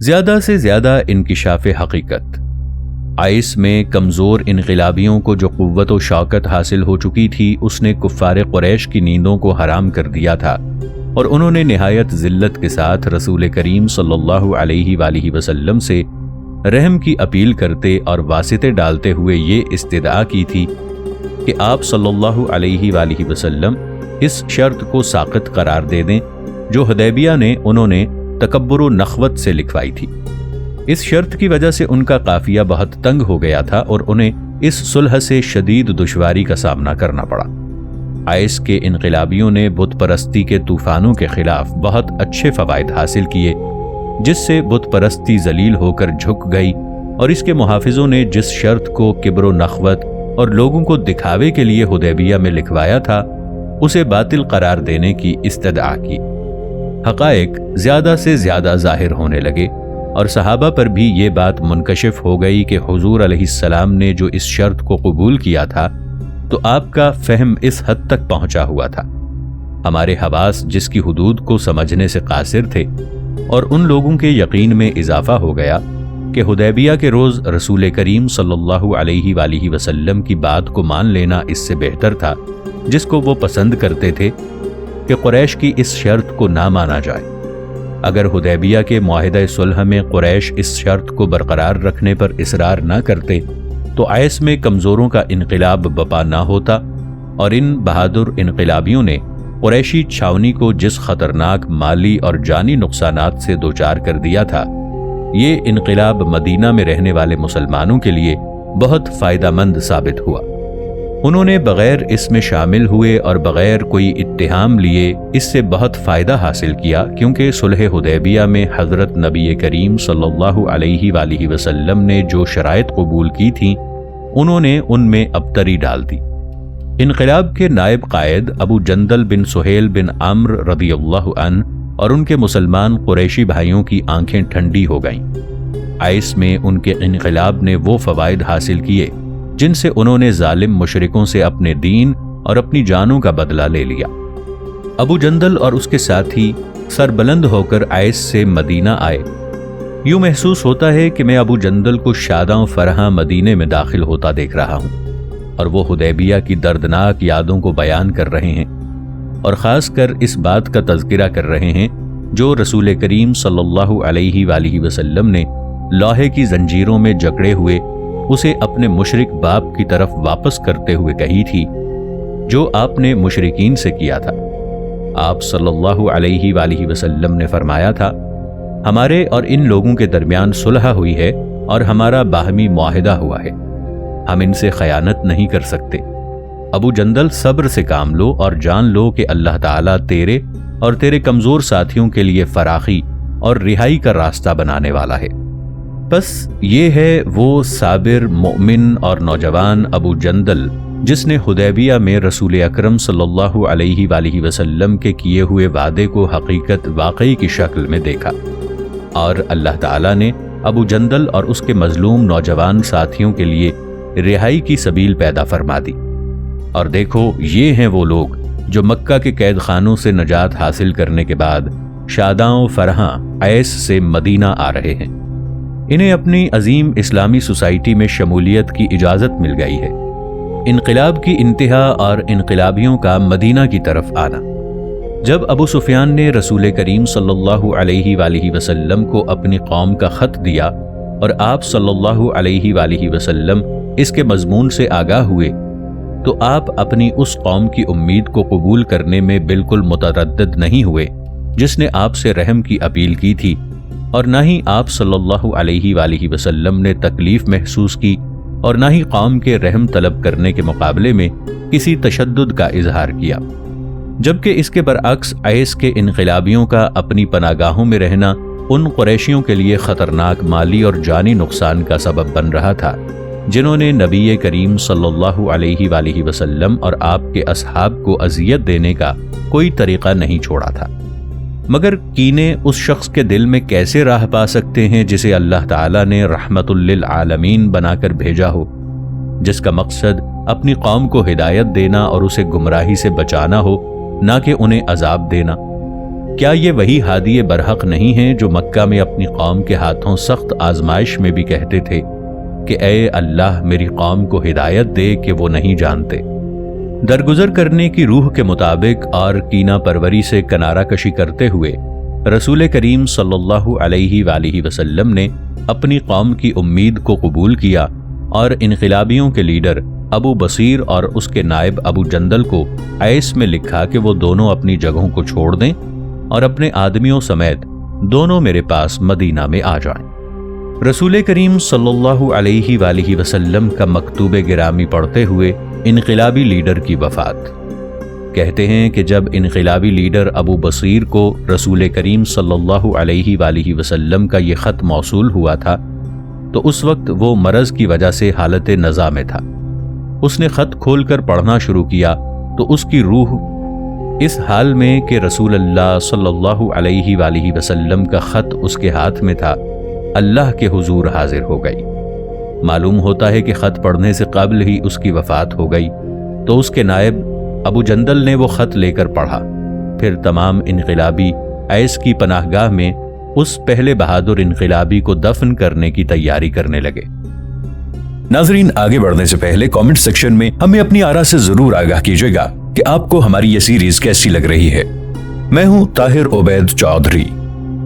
زیادہ سے زیادہ انکشاف حقیقت۔ آئس میں کمزور انقلابیوں کو جو قوت و شوکت حاصل ہو چکی تھی، اس نے کفار قریش کی نیندوں کو حرام کر دیا تھا، اور انہوں نے نہایت ذلت کے ساتھ رسول کریم صلی اللہ علیہ وآلہ وسلم سے رحم کی اپیل کرتے اور واسطے ڈالتے ہوئے یہ استدعا کی تھی کہ آپ صلی اللہ علیہ وآلہ وسلم اس شرط کو ساقط قرار دے دیں جو حدیبیہ نے انہوں نے تکبر و نخوت سے لکھوائی تھی۔ اس شرط کی وجہ سے ان کا قافیہ بہت تنگ ہو گیا تھا اور انہیں اس صلح سے شدید دشواری کا سامنا کرنا پڑا۔ آئس کے انقلابیوں نے بت پرستی کے طوفانوں کے خلاف بہت اچھے فوائد حاصل کیے، جس سے بت پرستی ذلیل ہو کر جھک گئی، اور اس کے محافظوں نے جس شرط کو کبر و نخوت اور لوگوں کو دکھاوے کے لیے حدیبیہ میں لکھوایا تھا، اسے باطل قرار دینے کی استدعا کی۔ حقائق زیادہ سے زیادہ ظاہر ہونے لگے، اور صحابہ پر بھی یہ بات منکشف ہو گئی کہ حضور علیہ السلام نے جو اس شرط کو قبول کیا تھا تو آپ کا فہم اس حد تک پہنچا ہوا تھا۔ ہمارے حواس جس کی حدود کو سمجھنے سے قاصر تھے، اور ان لوگوں کے یقین میں اضافہ ہو گیا کہ حدیبیہ کے روز رسول کریم صلی اللہ علیہ وآلہ وسلم کی بات کو مان لینا اس سے بہتر تھا، جس کو وہ پسند کرتے تھے کہ قریش کی اس شرط کو نہ مانا جائے۔ اگر حدیبیہ کے معاہدہ صلح میں قریش اس شرط کو برقرار رکھنے پر اصرار نہ کرتے تو آئس میں کمزوروں کا انقلاب بپا نہ ہوتا، اور ان بہادر انقلابیوں نے قریشی چھاونی کو جس خطرناک مالی اور جانی نقصانات سے دوچار کر دیا تھا، یہ انقلاب مدینہ میں رہنے والے مسلمانوں کے لیے بہت فائدہ مند ثابت ہوا۔ انہوں نے بغیر اس میں شامل ہوئے اور بغیر کوئی اتہام لیے اس سے بہت فائدہ حاصل کیا، کیونکہ صلح حدیبیہ میں حضرت نبی کریم صلی اللہ علیہ وآلہ وسلم نے جو شرائط قبول کی تھیں، انہوں نے ان میں ابتری ڈال دی۔ انقلاب کے نائب قائد ابو جندل بن سہیل بن عمرو رضی اللہ عنہ اور ان کے مسلمان قریشی بھائیوں کی آنکھیں ٹھنڈی ہو گئیں۔ آئس میں ان کے انقلاب نے وہ فوائد حاصل کیے جن سے انہوں نے ظالم مشرکوں سے اپنے دین اور اپنی جانوں کا بدلہ لے لیا۔ ابو جندل اور اس کے ساتھی سربلند ہو کر آئس سے مدینہ آئے۔ یوں محسوس ہوتا ہے کہ میں ابو جندل کو شاداں فرحاں مدینے میں داخل ہوتا دیکھ رہا ہوں، اور وہ حدیبیہ کی دردناک یادوں کو بیان کر رہے ہیں، اور خاص کر اس بات کا تذکرہ کر رہے ہیں جو رسول کریم صلی اللہ علیہ وآلہ وسلم نے لوہے کی زنجیروں میں جکڑے ہوئے اسے اپنے مشرک باپ کی طرف واپس کرتے ہوئے کہی تھی، جو آپ نے مشرکین سے کیا تھا۔ آپ صلی اللہ علیہ وآلہ وسلم نے فرمایا تھا، ہمارے اور ان لوگوں کے درمیان صلح ہوئی ہے اور ہمارا باہمی معاہدہ ہوا ہے، ہم ان سے خیانت نہیں کر سکتے۔ ابو جندل صبر سے کام لو اور جان لو کہ اللہ تعالیٰ تیرے اور تیرے کمزور ساتھیوں کے لیے فراخی اور رہائی کا راستہ بنانے والا ہے۔ بس یہ ہے وہ صابر مومن اور نوجوان ابو جندل جس نے حدیبیہ میں رسول اکرم صلی اللہ علیہ وآلہ وسلم کے کیے ہوئے وعدے کو حقیقت واقعی کی شکل میں دیکھا، اور اللہ تعالیٰ نے ابو جندل اور اس کے مظلوم نوجوان ساتھیوں کے لیے رہائی کی سبیل پیدا فرما دی۔ اور دیکھو، یہ ہیں وہ لوگ جو مکہ کے قید خانوں سے نجات حاصل کرنے کے بعد شاداں و فرحاں آئس سے مدینہ آ رہے ہیں۔ انہیں اپنی عظیم اسلامی سوسائٹی میں شمولیت کی اجازت مل گئی ہے۔ انقلاب کی انتہا اور انقلابیوں کا مدینہ کی طرف آنا۔ جب ابو سفیان نے رسول کریم صلی اللہ علیہ وآلہ وسلم کو اپنی قوم کا خط دیا اور آپ صلی اللہ علیہ وآلہ وسلم اس کے مضمون سے آگاہ ہوئے، تو آپ اپنی اس قوم کی امید کو قبول کرنے میں بالکل متردد نہیں ہوئے جس نے آپ سے رحم کی اپیل کی تھی، اور نہ ہی آپ صلی اللہ علیہ وآلہ وسلم نے تکلیف محسوس کی، اور نہ ہی قوم کے رحم طلب کرنے کے مقابلے میں کسی تشدد کا اظہار کیا، جبکہ اس کے برعکس آئس کے انقلابیوں کا اپنی پناہگاہوں میں رہنا ان قریشیوں کے لیے خطرناک مالی اور جانی نقصان کا سبب بن رہا تھا جنہوں نے نبی کریم صلی اللہ علیہ وآلہ وسلم اور آپ کے اصحاب کو اذیت دینے کا کوئی طریقہ نہیں چھوڑا تھا۔ مگر کینے اس شخص کے دل میں کیسے راہ پا سکتے ہیں جسے اللہ تعالیٰ نے رحمت للعالمین بنا کر بھیجا ہو، جس کا مقصد اپنی قوم کو ہدایت دینا اور اسے گمراہی سے بچانا ہو، نہ کہ انہیں عذاب دینا۔ کیا یہ وہی ہادی برحق نہیں ہیں جو مکہ میں اپنی قوم کے ہاتھوں سخت آزمائش میں بھی کہتے تھے کہ اے اللہ میری قوم کو ہدایت دے کہ وہ نہیں جانتے؟ درگزر کرنے کی روح کے مطابق اور کینہ پروری سے کنارہ کشی کرتے ہوئے رسول کریم صلی اللہ علیہ وآلہ وسلم نے اپنی قوم کی امید کو قبول کیا اور انقلابیوں کے لیڈر ابو بصیر اور اس کے نائب ابو جندل کو عیس میں لکھا کہ وہ دونوں اپنی جگہوں کو چھوڑ دیں اور اپنے آدمیوں سمیت دونوں میرے پاس مدینہ میں آ جائیں۔ رسول کریم صلی اللہ علیہ وآلہ وسلم کا مکتوب گرامی پڑھتے ہوئے انقلابی لیڈر کی وفات۔ کہتے ہیں کہ جب انقلابی لیڈر ابو بصیر کو رسول کریم صلی اللہ علیہ وآلہ وسلم کا یہ خط موصول ہوا تھا تو اس وقت وہ مرض کی وجہ سے حالت نزا میں تھا۔ اس نے خط کھول کر پڑھنا شروع کیا تو اس کی روح اس حال میں کہ رسول اللہ صلی اللہ علیہ وآلہ وسلم کا خط اس کے ہاتھ میں تھا، اللہ کے حضور حاضر ہو گئی۔ معلوم ہوتا ہے کہ خط پڑھنے سے قبل ہی اس کی وفات ہو گئی، تو اس کے نائب ابو جندل نے وہ خط لے کر پڑھا۔ پھر تمام انقلابی عیس کی پناہ گاہ میں اس پہلے بہادر انقلابی کو دفن کرنے کی تیاری کرنے لگے۔ ناظرین، آگے بڑھنے سے پہلے کامنٹ سیکشن میں ہمیں اپنی آراء سے ضرور آگاہ کیجیے گا کہ آپ کو ہماری یہ سیریز کیسی لگ رہی ہے۔ میں ہوں طاہر عبید چودھری۔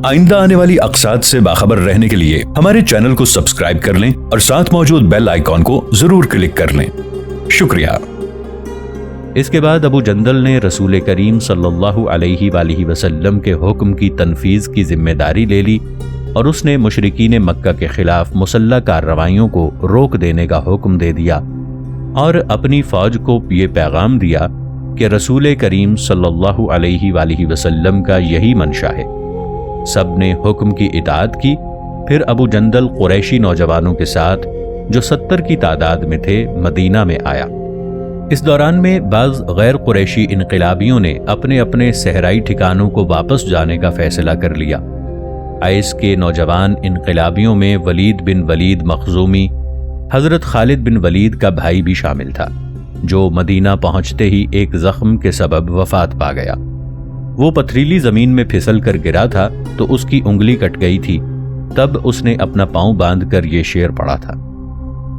آئندہ آنے والی اقساط سے باخبر رہنے کے لیے ہمارے چینل کو سبسکرائب کر لیں اور ساتھ موجود بیل آئیکن کو ضرور کلک کر لیں۔ شکریہ۔ اس کے بعد ابو جندل نے رسول کریم صلی اللہ علیہ وآلہ وسلم کے حکم کی تنفیذ کی ذمہ داری لے لی اور اس نے مشرکین مکہ کے خلاف مسلح کارروائیوں کو روک دینے کا حکم دے دیا اور اپنی فوج کو یہ پیغام دیا کہ رسول کریم صلی اللہ علیہ وآلہ وسلم کا یہی منشا ہے۔ سب نے حکم کی اطاعت کی۔ پھر ابو جندل قریشی نوجوانوں کے ساتھ جو 70 کی تعداد میں تھے مدینہ میں آیا۔ اس دوران میں بعض غیر قریشی انقلابیوں نے اپنے اپنے صحرائی ٹھکانوں کو واپس جانے کا فیصلہ کر لیا۔ عیس کے نوجوان انقلابیوں میں ولید بن ولید مخزومی، حضرت خالد بن ولید کا بھائی بھی شامل تھا، جو مدینہ پہنچتے ہی ایک زخم کے سبب وفات پا گیا۔ وہ پتھریلی زمین میں پھسل کر گرا تھا تو اس کی انگلی کٹ گئی تھی، تب اس نے اپنا پاؤں باندھ کر یہ شعر پڑھا تھا: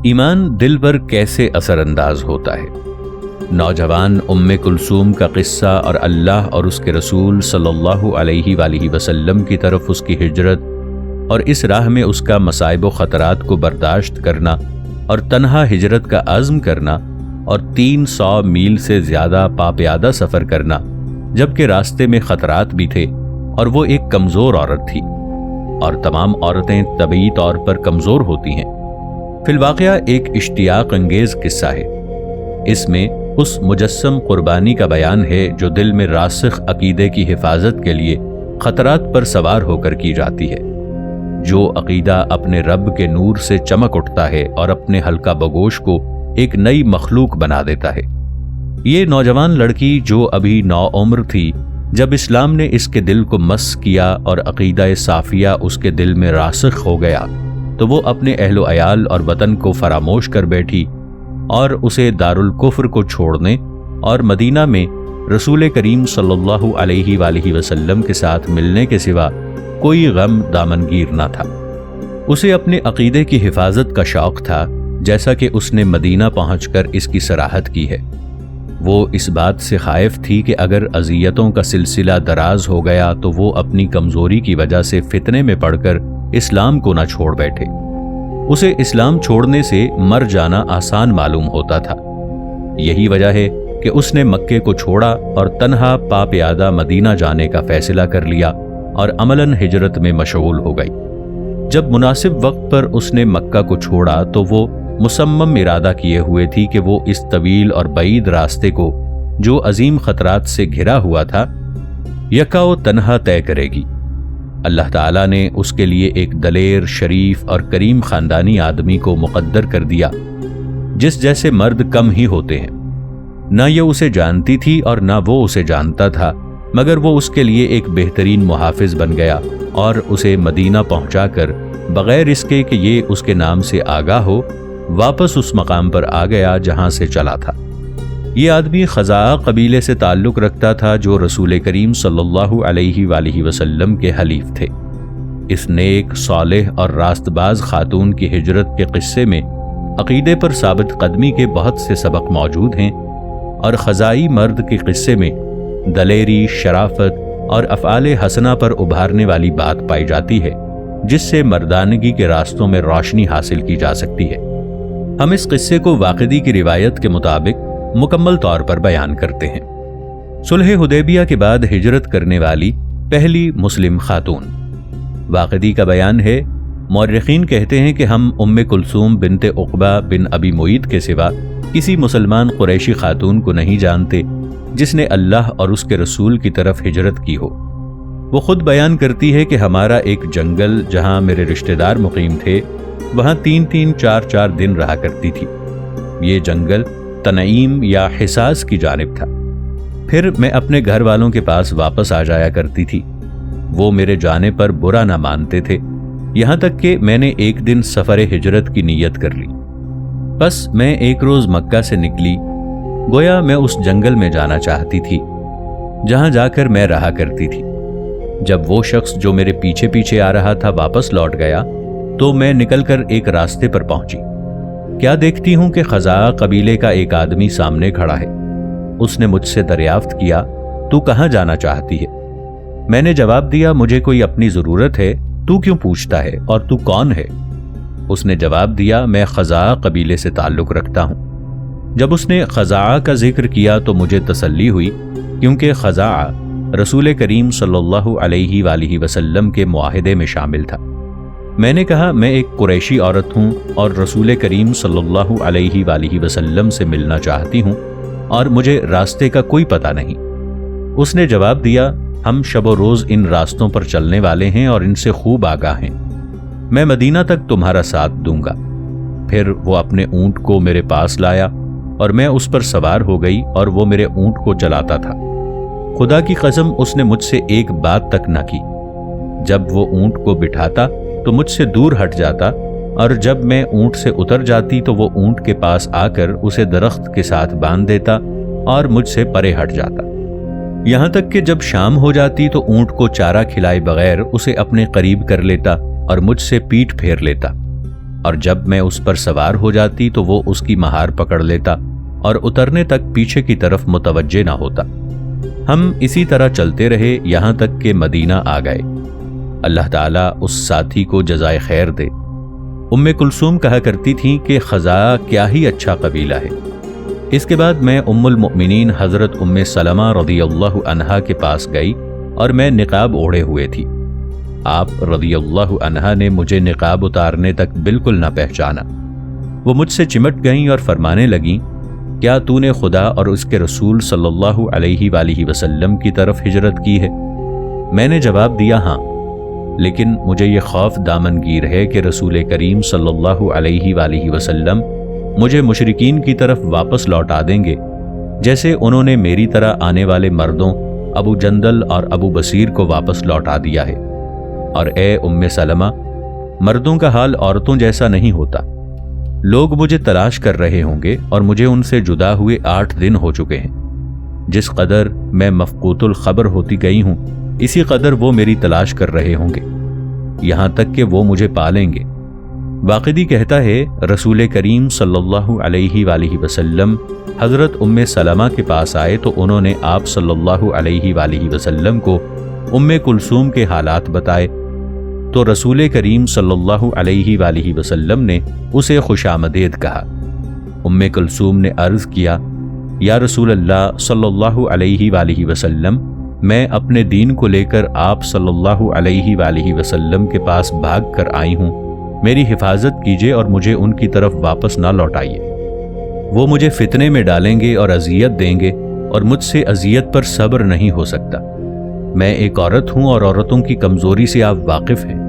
ایمان دل پر کیسے اثر انداز ہوتا ہے، نوجوان کلثوم کا قصہ اور اللہ اور اس کے رسول صلی اللہ علیہ وآلہ وسلم کی طرف اس کی ہجرت اور اس راہ میں اس کا مصائب و خطرات کو برداشت کرنا اور تنہا ہجرت کا عزم کرنا اور 300 میل سے زیادہ پاپیادہ سفر کرنا، جبکہ راستے میں خطرات بھی تھے اور وہ ایک کمزور عورت تھی، اور تمام عورتیں طبعی طور پر کمزور ہوتی ہیں۔ فی الواقعہ ایک اشتیاق انگیز قصہ ہے۔ اس میں اس مجسم قربانی کا بیان ہے جو دل میں راسخ عقیدے کی حفاظت کے لیے خطرات پر سوار ہو کر کی جاتی ہے۔ جو عقیدہ اپنے رب کے نور سے چمک اٹھتا ہے اور اپنے حلقہ بگوش کو ایک نئی مخلوق بنا دیتا ہے۔ یہ نوجوان لڑکی جو ابھی 9 عمر تھی، جب اسلام نے اس کے دل کو مس کیا اور عقیدہ صافیہ اس کے دل میں راسخ ہو گیا، تو وہ اپنے اہل و عیال اور وطن کو فراموش کر بیٹھی اور اسے دارالکفر کو چھوڑنے اور مدینہ میں رسول کریم صلی اللہ علیہ وآلہ وسلم کے ساتھ ملنے کے سوا کوئی غم دامنگیر نہ تھا۔ اسے اپنے عقیدے کی حفاظت کا شوق تھا، جیسا کہ اس نے مدینہ پہنچ کر اس کی صراحت کی ہے۔ وہ اس بات سے خائف تھی کہ اگر اذیتوں کا سلسلہ دراز ہو گیا تو وہ اپنی کمزوری کی وجہ سے فتنے میں پڑ کر اسلام کو نہ چھوڑ بیٹھے۔ اسے اسلام چھوڑنے سے مر جانا آسان معلوم ہوتا تھا۔ یہی وجہ ہے کہ اس نے مکے کو چھوڑا اور تنہا پاپیادہ مدینہ جانے کا فیصلہ کر لیا اور عملاً ہجرت میں مشغول ہو گئی۔ جب مناسب وقت پر اس نے مکہ کو چھوڑا تو وہ مصمم ارادہ کیے ہوئے تھی کہ وہ اس طویل اور بعید راستے کو جو عظیم خطرات سے گھرا ہوا تھا یکا و تنہا طے کرے گی۔ اللہ تعالیٰ نے اس کے لیے ایک دلیر، شریف اور کریم خاندانی آدمی کو مقدر کر دیا، جس جیسے مرد کم ہی ہوتے ہیں۔ نہ یہ اسے جانتی تھی اور نہ وہ اسے جانتا تھا، مگر وہ اس کے لیے ایک بہترین محافظ بن گیا اور اسے مدینہ پہنچا کر بغیر اس کے کہ یہ اس کے نام سے آگاہ ہو واپس اس مقام پر آ گیا جہاں سے چلا تھا۔ یہ آدمی خزاعہ قبیلے سے تعلق رکھتا تھا جو رسول کریم صلی اللہ علیہ وآلہ وسلم کے حلیف تھے۔ اس نیک، صالح اور راست باز خاتون کی ہجرت کے قصے میں عقیدے پر ثابت قدمی کے بہت سے سبق موجود ہیں، اور خزاعی مرد کے قصے میں دلیری، شرافت اور افعال حسنہ پر ابھارنے والی بات پائی جاتی ہے، جس سے مردانگی کے راستوں میں روشنی حاصل کی جا سکتی ہے۔ ہم اس قصے کو واقعی کی روایت کے مطابق مکمل طور پر بیان کرتے ہیں۔ صلح حدیبیہ کے بعد ہجرت کرنے والی پہلی مسلم خاتون۔ واقعی کا بیان ہے، مورخین کہتے ہیں کہ ہم ام کلثوم بنت عقبہ بن ابی معیط کے سوا کسی مسلمان قریشی خاتون کو نہیں جانتے جس نے اللہ اور اس کے رسول کی طرف ہجرت کی ہو۔ وہ خود بیان کرتی ہے کہ ہمارا ایک جنگل جہاں میرے رشتہ دار مقیم تھے، وہاں 3-3 4-4 دن رہا کرتی تھی۔ یہ جنگل تنعیم یا حساس کی جانب تھا۔ پھر میں اپنے گھر والوں کے پاس واپس آ جایا کرتی تھی۔ وہ میرے جانے پر برا نہ مانتے تھے، یہاں تک کہ میں نے ایک دن سفر ہجرت کی نیت کر لی۔ بس میں ایک روز مکہ سے نکلی، گویا میں اس جنگل میں جانا چاہتی تھی جہاں جا کر میں رہا کرتی تھی۔ جب وہ شخص جو میرے پیچھے پیچھے آ رہا تھا واپس لوٹ گیا تو میں نکل کر ایک راستے پر پہنچی۔ کیا دیکھتی ہوں کہ خزاعہ قبیلے کا ایک آدمی سامنے کھڑا ہے۔ اس نے مجھ سے دریافت کیا، تو کہاں جانا چاہتی ہے؟ میں نے جواب دیا، مجھے کوئی اپنی ضرورت ہے، تو کیوں پوچھتا ہے اور تو کون ہے؟ اس نے جواب دیا، میں خزاعہ قبیلے سے تعلق رکھتا ہوں۔ جب اس نے خزاعہ کا ذکر کیا تو مجھے تسلی ہوئی، کیونکہ خزاعہ رسول کریم صلی اللہ علیہ وآلہ وسلم کے معاہدے میں شامل تھا۔ میں نے کہا، میں ایک قریشی عورت ہوں اور رسول کریم صلی اللہ علیہ وآلہ وسلم سے ملنا چاہتی ہوں، اور مجھے راستے کا کوئی پتہ نہیں۔ اس نے جواب دیا، ہم شب و روز ان راستوں پر چلنے والے ہیں اور ان سے خوب آگاہ ہیں، میں مدینہ تک تمہارا ساتھ دوں گا۔ پھر وہ اپنے اونٹ کو میرے پاس لایا اور میں اس پر سوار ہو گئی اور وہ میرے اونٹ کو چلاتا تھا۔ خدا کی قسم اس نے مجھ سے ایک بات تک نہ کی۔ جب وہ اونٹ کو بٹھاتا تو مجھ سے دور ہٹ جاتا، اور جب میں اونٹ سے اتر جاتی تو وہ اونٹ کے پاس آ کر اسے درخت کے ساتھ باندھ دیتا اور مجھ سے پرے ہٹ جاتا۔ یہاں تک کہ جب شام ہو جاتی تو اونٹ کو چارہ کھلائے بغیر اسے اپنے قریب کر لیتا اور مجھ سے پیٹھ پھیر لیتا، اور جب میں اس پر سوار ہو جاتی تو وہ اس کی مہار پکڑ لیتا اور اترنے تک پیچھے کی طرف متوجہ نہ ہوتا۔ ہم اسی طرح چلتے رہے یہاں تک کہ مدینہ آ گئے۔ اللہ تعالیٰ اس ساتھی کو جزائے خیر دے۔ ام کلثوم کہا کرتی تھیں کہ خزاعہ کیا ہی اچھا قبیلہ ہے۔ اس کے بعد میں ام المؤمنین حضرت ام سلمہ رضی اللہ عنہا کے پاس گئی اور میں نقاب اوڑھے ہوئے تھی۔ آپ رضی اللہ عنہا نے مجھے نقاب اتارنے تک بالکل نہ پہچانا۔ وہ مجھ سے چمٹ گئیں اور فرمانے لگیں، کیا تو نے خدا اور اس کے رسول صلی اللہ علیہ وآلہ وسلم کی طرف ہجرت کی ہے؟ میں نے جواب دیا، ہاں، لیکن مجھے یہ خوف دامنگیر ہے کہ رسول کریم صلی اللہ علیہ وآلہ وسلم مجھے مشرکین کی طرف واپس لوٹا دیں گے، جیسے انہوں نے میری طرح آنے والے مردوں ابو جندل اور ابو بصیر کو واپس لوٹا دیا ہے۔ اور اے ام سلمہ، مردوں کا حال عورتوں جیسا نہیں ہوتا۔ لوگ مجھے تلاش کر رہے ہوں گے اور مجھے ان سے جدا ہوئے 8 دن ہو چکے ہیں۔ جس قدر میں مفقود الخبر ہوتی گئی ہوں، اسی قدر وہ میری تلاش کر رہے ہوں گے، یہاں تک کہ وہ مجھے پالیں گے۔ واقعی کہتا ہے، رسول کریم صلی اللہ علیہ وآلہ وسلم حضرت ام سلمہ کے پاس آئے تو انہوں نے آپ صلی اللہ علیہ وآلہ وسلم کو ام کلثوم کے حالات بتائے، تو رسول کریم صلی اللہ علیہ وآلہ وسلم نے اسے خوش آمدید کہا۔ ام کلثوم نے عرض کیا، یا رسول اللہ صلی اللہ علیہ وآلہ وسلم، میں اپنے دین کو لے کر آپ صلی اللہ علیہ وآلہ وسلم کے پاس بھاگ کر آئی ہوں، میری حفاظت کیجیے اور مجھے ان کی طرف واپس نہ لوٹائیے۔ وہ مجھے فتنے میں ڈالیں گے اور اذیت دیں گے، اور مجھ سے اذیت پر صبر نہیں ہو سکتا۔ میں ایک عورت ہوں اور عورتوں کی کمزوری سے آپ واقف ہیں۔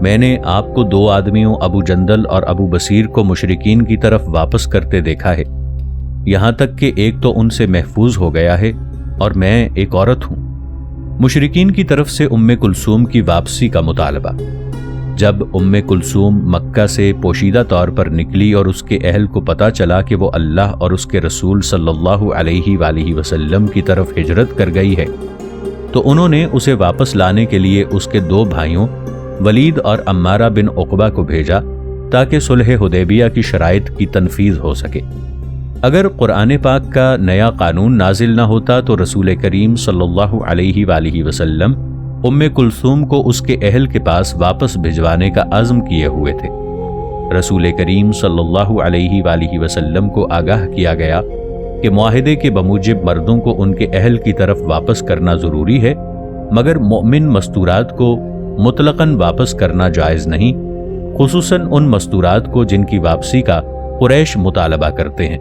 میں نے آپ کو 2 آدمیوں ابو جندل اور ابو بصیر کو مشرکین کی طرف واپس کرتے دیکھا ہے، یہاں تک کہ ایک تو ان سے محفوظ ہو گیا ہے اور میں ایک عورت ہوں۔ مشرکین کی طرف سے ام کلثوم کی واپسی کا مطالبہ۔ جب کلثوم مکہ سے پوشیدہ طور پر نکلی اور اس کے اہل کو پتہ چلا کہ وہ اللہ اور اس کے رسول صلی اللہ علیہ وآلہ وسلم کی طرف ہجرت کر گئی ہے، تو انہوں نے اسے واپس لانے کے لیے اس کے 2 بھائیوں ولید اور عمارہ بن عقبہ کو بھیجا تاکہ صلح حدیبیہ کی شرائط کی تنفیذ ہو سکے۔ اگر قرآن پاک کا نیا قانون نازل نہ ہوتا تو رسول کریم صلی اللہ علیہ وآلہ وسلم کلثوم کو اس کے اہل کے پاس واپس بھجوانے کا عزم کیے ہوئے تھے۔ رسول کریم صلی اللہ علیہ وآلہ وسلم کو آگاہ کیا گیا کہ معاہدے کے بموجب مردوں کو ان کے اہل کی طرف واپس کرنا ضروری ہے، مگر مومن مستورات کو مطلقاً واپس کرنا جائز نہیں، خصوصاً ان مستورات کو جن کی واپسی کا قریش مطالبہ کرتے ہیں۔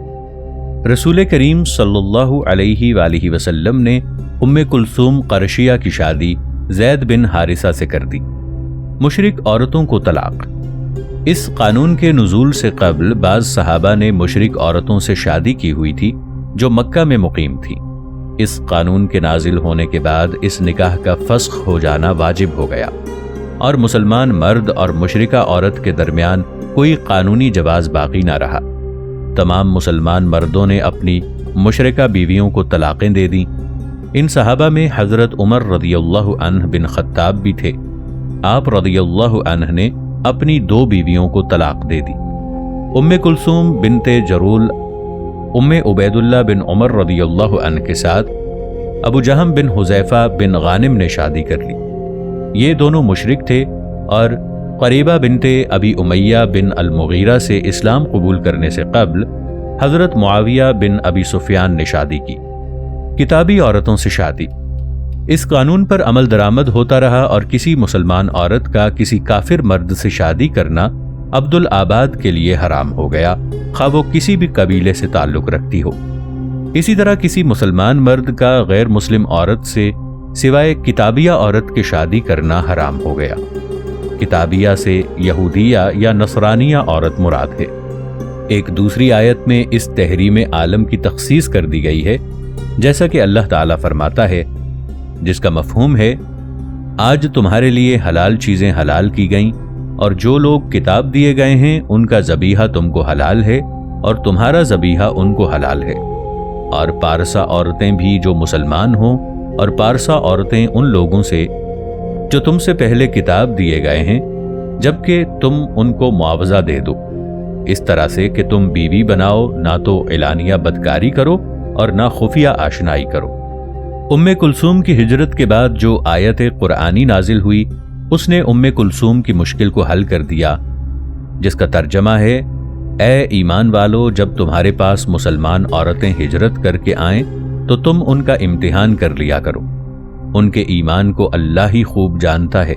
رسول کریم صلی اللہ علیہ وآلہ وسلم نے کلثوم قرشیہ کی شادی زید بن حارثہ سے کر دی۔ مشرک عورتوں کو طلاق۔ اس قانون کے نزول سے قبل بعض صحابہ نے مشرک عورتوں سے شادی کی ہوئی تھی جو مکہ میں مقیم تھی۔ اس قانون کے نازل ہونے کے بعد اس نکاح کا فسخ ہو جانا واجب ہو گیا اور مسلمان مرد اور مشرکہ عورت کے درمیان کوئی قانونی جواز باقی نہ رہا۔ تمام مسلمان مردوں نے اپنی مشرکہ بیویوں کو طلاقیں دے دیں۔ ان صحابہ میں حضرت عمر رضی اللہ عنہ بن خطاب بھی تھے۔ آپ رضی اللہ عنہ نے اپنی 2 بیویوں کو طلاق دے دی۔ کلثوم بنت جرول عبید اللہ بن عمر رضی اللہ عنہ کے ساتھ ابو جہم بن حذیفہ بن غانم نے شادی کر لی۔ یہ دونوں مشرک تھے اور قریبہ بنت ابی امیہ بن المغیرہ سے اسلام قبول کرنے سے قبل حضرت معاویہ بن ابی سفیان نے شادی کی۔ کتابی عورتوں سے شادی۔ اس قانون پر عمل درآمد ہوتا رہا اور کسی مسلمان عورت کا کسی کافر مرد سے شادی کرنا عبد الآباد کے لیے حرام ہو گیا، خواہ وہ کسی بھی قبیلے سے تعلق رکھتی ہو۔ اسی طرح کسی مسلمان مرد کا غیر مسلم عورت سے سوائے کتابیہ عورت کے شادی کرنا حرام ہو گیا۔ کتابیہ سے یہودیہ یا نصرانیہ عورت مراد ہے۔ ایک دوسری آیت میں اس تحریم عالم کی تخصیص کر دی گئی ہے، جیسا کہ اللہ تعالیٰ فرماتا ہے، جس کا مفہوم ہے آج تمہارے لیے حلال چیزیں حلال کی گئیں اور جو لوگ کتاب دیے گئے ہیں ان کا ذبیحہ تم کو حلال ہے اور تمہارا ذبیحہ ان کو حلال ہے، اور پارسا عورتیں بھی جو مسلمان ہوں، اور پارسا عورتیں ان لوگوں سے جو تم سے پہلے کتاب دیے گئے ہیں، جبکہ تم ان کو معاوضہ دے دو، اس طرح سے کہ تم بیوی بناؤ، نہ تو اعلانیہ بدکاری کرو اور نہ خفیہ آشنائی کرو۔ کلثوم کی ہجرت کے بعد جو آیت قرآنی نازل ہوئی اس نے کلثوم کی مشکل کو حل کر دیا، جس کا ترجمہ ہے، اے ایمان والو، جب تمہارے پاس مسلمان عورتیں ہجرت کر کے آئیں تو تم ان کا امتحان کر لیا کرو، ان کے ایمان کو اللہ ہی خوب جانتا ہے،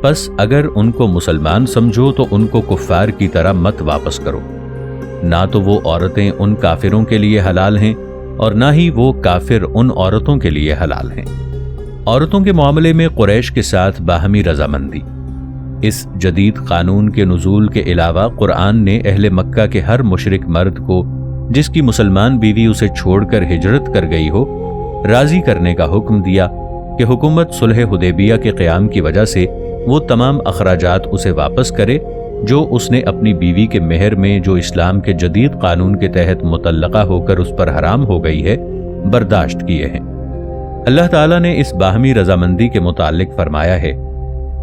پس اگر ان کو مسلمان سمجھو تو ان کو کفار کی طرح مت واپس کرو، نہ تو وہ عورتیں ان کافروں کے لیے حلال ہیں اور نہ ہی وہ کافر ان عورتوں کے لیے حلال ہیں۔ عورتوں کے معاملے میں قریش کے ساتھ باہمی رضامندی۔ اس جدید قانون کے نزول کے علاوہ قرآن نے اہل مکہ کے ہر مشرک مرد کو جس کی مسلمان بیوی اسے چھوڑ کر ہجرت کر گئی ہو راضی کرنے کا حکم دیا کہ حکومت صلح حدیبیہ کے قیام کی وجہ سے وہ تمام اخراجات اسے واپس کرے جو اس نے اپنی بیوی کے مہر میں، جو اسلام کے جدید قانون کے تحت مطلقہ ہو کر اس پر حرام ہو گئی ہے، برداشت کیے ہیں۔ اللہ تعالیٰ نے اس باہمی رضامندی کے متعلق فرمایا ہے،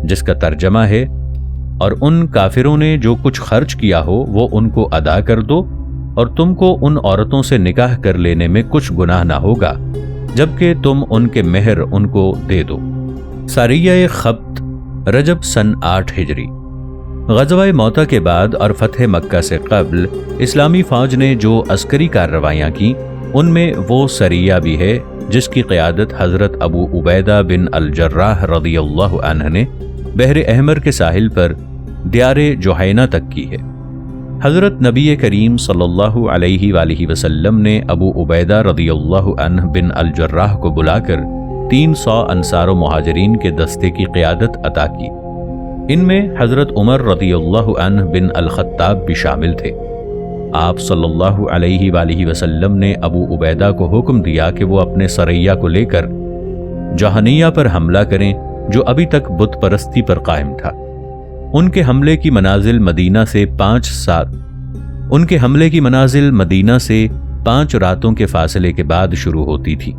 جس کا ترجمہ ہے، اور ان کافروں نے جو کچھ خرچ کیا ہو وہ ان کو ادا کر دو، اور تم کو ان عورتوں سے نکاح کر لینے میں کچھ گناہ نہ ہوگا جبکہ تم ان کے مہر ان کو دے دو۔ ساریہ خبت، رجب سن 8 ہجری۔ غزوہ موتا کے بعد اور فتح مکہ سے قبل اسلامی فوج نے جو عسکری کارروائیاں کیں ان میں وہ سریہ بھی ہے جس کی قیادت حضرت ابو عبیدہ بن الجراح رضی اللہ عنہ نے بحر احمر کے ساحل پر دیار جوہینہ تک کی ہے۔ حضرت نبی کریم صلی اللہ علیہ وآلہ وسلم نے ابو عبیدہ رضی اللہ عنہ بن الجراح کو بلا کر 300 انصار و مہاجرین کے دستے کی قیادت عطا کی۔ ان میں حضرت عمر رضی اللہ عنہ بن الخطاب بھی شامل تھے۔ آپ صلی اللہ علیہ وآلہ وسلم نے ابو عبیدہ کو حکم دیا کہ وہ اپنے سریہ کو لے کر جوہنیہ پر حملہ کریں جو ابھی تک بت پرستی پر قائم تھا۔ ان کے حملے کی منازل مدینہ سے 5 راتوں کے فاصلے کے بعد شروع ہوتی تھی۔